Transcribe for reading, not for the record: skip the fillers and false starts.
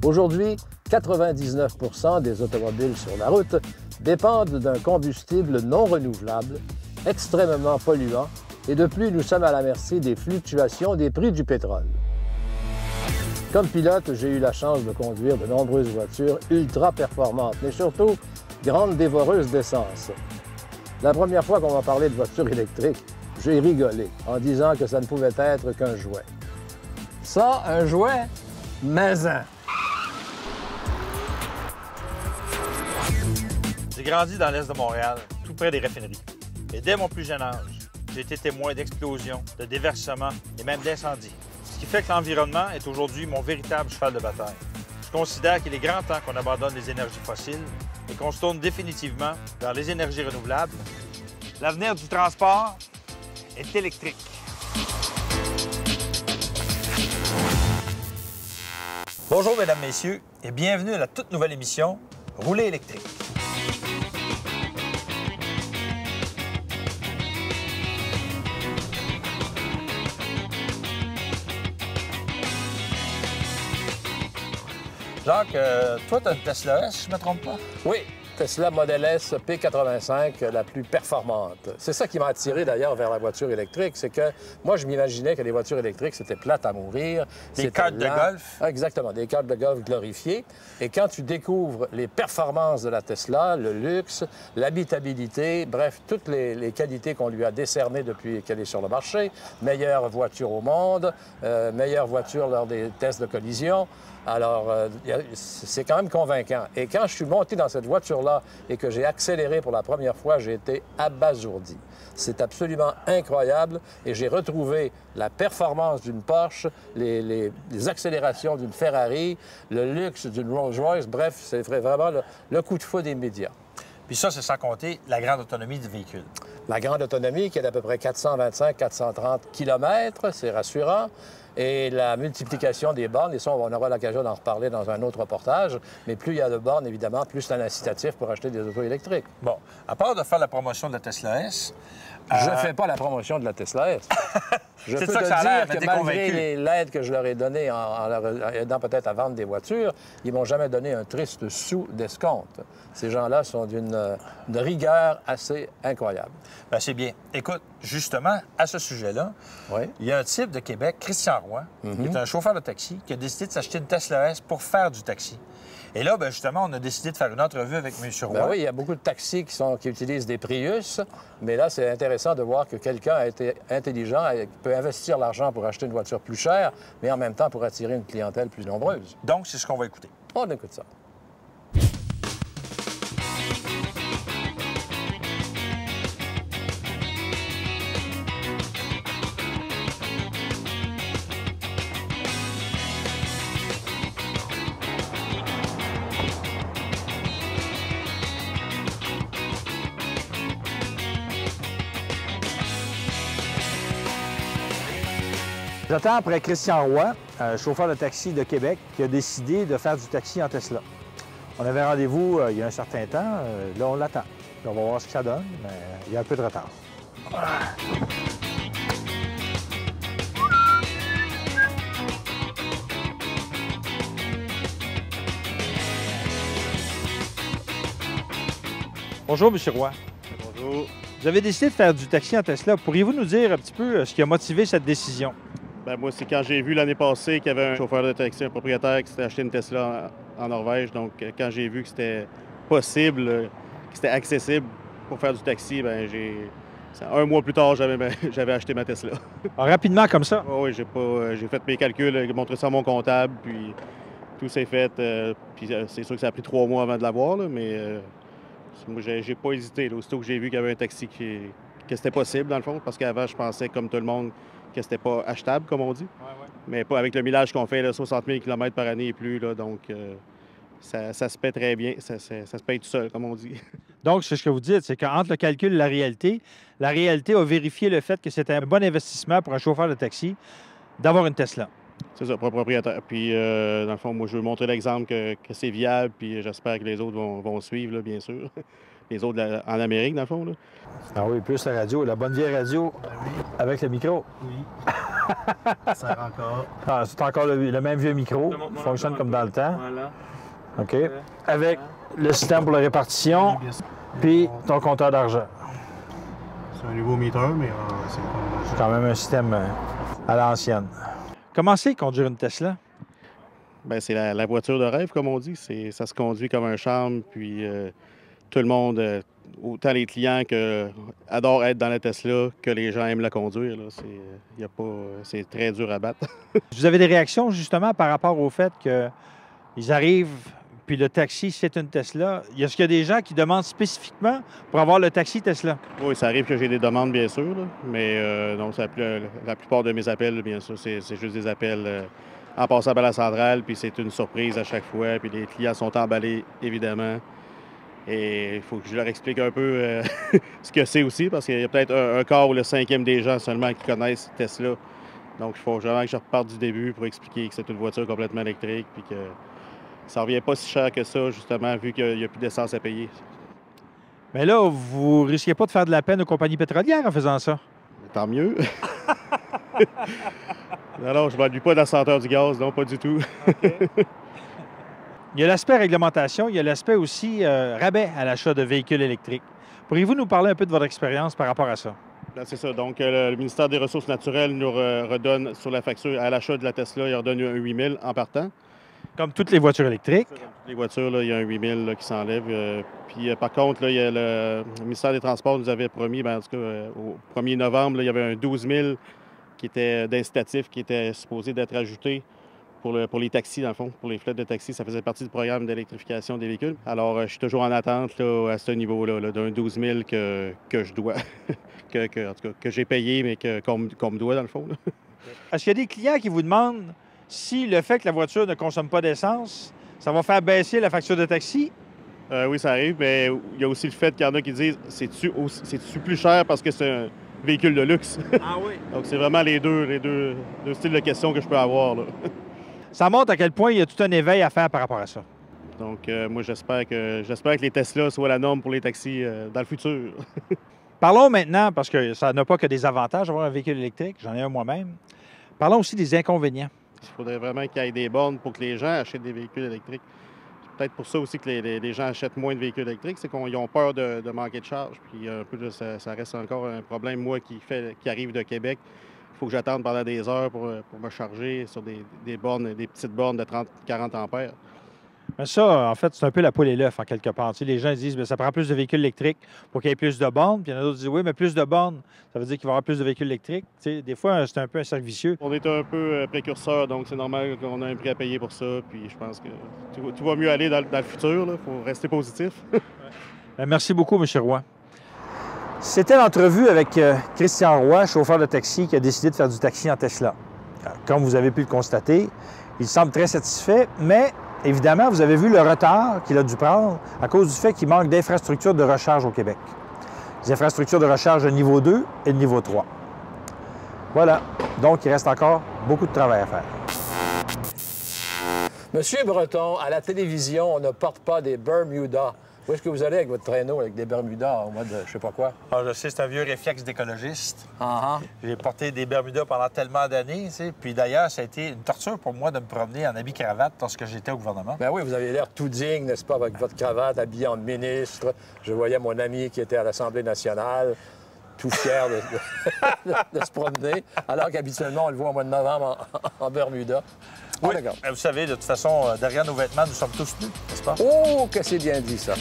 Aujourd'hui, 99 des automobiles sur la route dépendent d'un combustible non renouvelable, extrêmement polluant, et de plus, nous sommes à la merci des fluctuations des prix du pétrole. Comme pilote, j'ai eu la chance de conduire de nombreuses voitures ultra performantes, mais surtout grandes dévoreuses d'essence. La première fois qu'on m'a parlé de voiture électrique, j'ai rigolé en disant que ça ne pouvait être qu'un jouet. Ça, un jouet? Maison! J'ai grandi dans l'est de Montréal, tout près des raffineries. Et dès mon plus jeune âge, j'ai été témoin d'explosions, de déversements et même d'incendies. Ce qui fait que l'environnement est aujourd'hui mon véritable cheval de bataille. Je considère qu'il est grand temps qu'on abandonne les énergies fossiles et qu'on se tourne définitivement vers les énergies renouvelables. L'avenir du transport est électrique. Bonjour, mesdames, messieurs, et bienvenue à la toute nouvelle émission Rouler électrique. Jacques, toi, tu as une Tesla S, si je ne me trompe pas? Oui, Tesla Model S P85, la plus performante. C'est ça qui m'a attiré d'ailleurs vers la voiture électrique, c'est que moi, je m'imaginais que les voitures électriques, c'était plate à mourir. Des cartes de golf? Ah, exactement, des cartes de golf glorifiées. Et quand tu découvres les performances de la Tesla, le luxe, l'habitabilité, bref, toutes les qualités qu'on lui a décernées depuis qu'elle est sur le marché, meilleure voiture au monde, meilleure voiture lors des tests de collision. Alors, c'est quand même convaincant. Et quand je suis monté dans cette voiture-là et que j'ai accéléré pour la première fois, j'ai été abasourdi. C'est absolument incroyable et j'ai retrouvé la performance d'une Porsche, les accélérations d'une Ferrari, le luxe d'une Rolls-Royce. Bref, c'est vraiment le coup de foudre immédiat. Puis ça, c'est sans compter la grande autonomie du véhicule. La grande autonomie qui est d'à peu près 425-430 km, c'est rassurant. Et la multiplication des bornes, et ça, on aura l'occasion d'en reparler dans un autre reportage, mais plus il y a de bornes, évidemment, plus c'est un incitatif pour acheter des autos électriques. Bon, à part de faire la promotion de la Tesla S... Je ne fais pas la promotion de la Tesla S. Je peux te dire que malgré l'aide que je leur ai donnée en leur aidant peut-être à vendre des voitures, ils ne m'ont jamais donné un triste sou d'escompte. Ces gens-là sont d'une rigueur assez incroyable. Bien, c'est bien. Écoute, justement, à ce sujet-là, oui. Il y a un type de Québec, Christian Roy, qui est un chauffeur de taxi, qui a décidé de s'acheter une Tesla S pour faire du taxi. Et là, bien, justement, on a décidé de faire une entrevue avec M. Roy. Bien oui, il y a beaucoup de taxis qui utilisent des Prius, mais là, c'est intéressant de voir que quelqu'un a été intelligent et peut investir l'argent pour acheter une voiture plus chère, mais en même temps pour attirer une clientèle plus nombreuse. Donc, c'est ce qu'on va écouter. On écoute ça. J'attends après Christian Roy, chauffeur de taxi de Québec, qui a décidé de faire du taxi en Tesla. On avait rendez-vous il y a un certain temps. Là, on l'attend. On va voir ce que ça donne, mais il y a un peu de retard. Bonjour, M. Roy. Bonjour. Vous avez décidé de faire du taxi en Tesla. Pourriez-vous nous dire un petit peu ce qui a motivé cette décision? Ben moi, c'est quand j'ai vu l'année passée qu'il y avait un chauffeur de taxi, un propriétaire qui s'était acheté une Tesla en Norvège. Donc, quand j'ai vu que c'était possible, que c'était accessible pour faire du taxi, ben un mois plus tard, j'avais acheté ma Tesla. Rapidement comme ça? Oui, j'ai fait mes calculs, j'ai montré ça à mon comptable, puis tout s'est fait. Puis c'est sûr que ça a pris 3 mois avant de l'avoir, mais moi, j'ai pas hésité. Là, aussitôt que j'ai vu qu'il y avait un taxi que c'était possible, dans le fond, parce qu'avant, je pensais, comme tout le monde, que c'était pas achetable, comme on dit. Ouais. Mais pas avec le millage qu'on fait, là, 60 000 km par année et plus. Là, donc, ça se paie très bien. Ça se paye tout seul, comme on dit. Donc, c'est ce que vous dites, c'est qu'entre le calcul et la réalité a vérifié le fait que c'était un bon investissement pour un chauffeur de taxi d'avoir une Tesla. C'est ça, propriétaire. Puis, dans le fond, moi, je veux montrer l'exemple que c'est viable, puis j'espère que les autres vont suivre, là, bien sûr. les autres en Amérique, dans le fond. Là. Ah oui, plus la radio, la bonne vieille radio avec le micro. Oui. Ça sert encore. Ah, c'est encore le même vieux micro, qui fonctionne comme dans le temps. Voilà. OK. Avec le système pour la répartition, puis ton compteur d'argent. C'est un nouveau meter, mais C'est quand même un système à l'ancienne. Comment c'est conduire une Tesla? Bien, c'est la voiture de rêve, comme on dit. Ça se conduit comme un charme, puis tout le monde, autant les clients adorent être dans la Tesla que les gens aiment la conduire. C'est très dur à battre. Vous avez des réactions justement par rapport au fait qu'ils arrivent, puis le taxi, c'est une Tesla. Est-ce qu'il y a des gens qui demandent spécifiquement pour avoir le taxi Tesla? Oui, ça arrive que j'ai des demandes, bien sûr, là, mais non, la plupart de mes appels, bien sûr, c'est juste des appels en passant par la centrale, puis c'est une surprise à chaque fois, puis les clients sont emballés, évidemment. Et il faut que je leur explique un peu ce que c'est aussi, parce qu'il y a peut-être un quart ou le 5e des gens seulement qui connaissent Tesla. Donc, il faut vraiment que je reparte du début pour expliquer que c'est une voiture complètement électrique, puis que ça ne revient pas si cher que ça, justement, vu qu'il n'y a plus d'essence à payer. Mais là, vous risquez pas de faire de la peine aux compagnies pétrolières en faisant ça? Mais tant mieux. Non, je ne m'ennuie pas de la senteur du gaz, non, pas du tout. Okay. Il y a l'aspect réglementation, il y a l'aspect aussi rabais à l'achat de véhicules électriques. Pourriez-vous nous parler un peu de votre expérience par rapport à ça? C'est ça. Donc, le ministère des Ressources naturelles nous redonne sur la facture à l'achat de la Tesla, il redonne un 8 000 en partant. Comme toutes les voitures électriques. Comme toutes les voitures, là, il y a un 8 000 là, qui s'enlève. Puis, par contre, là, il y a le ministère des Transports nous avait promis, en tout cas, au 1er novembre, là, il y avait un 12 000 qui était d'incitatif, qui était supposé d'être ajouté pour les taxis, dans le fond, pour les flottes de taxis. Ça faisait partie du programme d'électrification des véhicules. Alors, je suis toujours en attente là, à ce niveau-là, là, d'un 12 000 que je dois, en tout cas, que j'ai payé, mais qu'on me doit, dans le fond. Est-ce qu'il y a des clients qui vous demandent si le fait que la voiture ne consomme pas d'essence, ça va faire baisser la facture de taxi? Oui, ça arrive, mais il y a aussi le fait qu'il y en a qui disent c'est-tu plus cher parce que c'est un véhicule de luxe? Ah oui? Donc, c'est vraiment les deux styles de questions que je peux avoir, là. Ça montre à quel point il y a tout un éveil à faire par rapport à ça. Donc, moi, j'espère que les Tesla soient la norme pour les taxis dans le futur. Parlons maintenant, parce que ça n'a pas que des avantages d'avoir un véhicule électrique, j'en ai un moi-même. Parlons aussi des inconvénients. Il faudrait vraiment qu'il y ait des bornes pour que les gens achètent des véhicules électriques. C'est peut-être pour ça aussi que les gens achètent moins de véhicules électriques, c'est qu'ils ont peur de manquer de charge. Puis un peu, ça reste encore un problème, moi, qui arrive de Québec. Il faut que j'attende pendant des heures pour me charger sur des bornes, des petites bornes de 30-40 ampères. Mais ça, en fait, c'est un peu la poule et l'œuf, en quelque part. Tu sais, les gens disent que ça prend plus de véhicules électriques pour qu'il y ait plus de bornes. Puis il y en a d'autres qui disent oui, mais plus de bornes, ça veut dire qu'il va y avoir plus de véhicules électriques. Tu sais, des fois, c'est un peu un cercle vicieux. On est un peu précurseur, donc c'est normal qu'on ait un prix à payer pour ça. Puis je pense que tout va mieux aller dans le futur. Il faut rester positif. Bien, merci beaucoup, M. Roy. C'était l'entrevue avec Christian Roy, chauffeur de taxi, qui a décidé de faire du taxi en Tesla. Comme vous avez pu le constater, il semble très satisfait, mais évidemment, vous avez vu le retard qu'il a dû prendre à cause du fait qu'il manque d'infrastructures de recharge au Québec. Des infrastructures de recharge de niveau 2 et de niveau 3. Voilà. Donc, il reste encore beaucoup de travail à faire. Monsieur Breton, à la télévision, on ne porte pas des Bermudas. Où est-ce que vous allez avec votre traîneau, avec des Bermudas au mois de je sais pas quoi? Ah, je sais, c'est un vieux réflexe d'écologiste. Ah, J'ai porté des Bermudas pendant tellement d'années, tu sais. Puis d'ailleurs, ça a été une torture pour moi de me promener en habit-cravate lorsque j'étais au gouvernement. Ben oui, vous avez l'air tout digne, n'est-ce pas, avec votre cravate, habillé en ministre. Je voyais mon ami qui était à l'Assemblée nationale, tout fier de se promener, alors qu'habituellement, on le voit au mois de novembre en Bermuda. Ah, Oui, d'accord. vous savez, de toute façon, derrière nos vêtements, nous sommes tous nus, n'est-ce pas? Oh, que c'est bien dit, ça.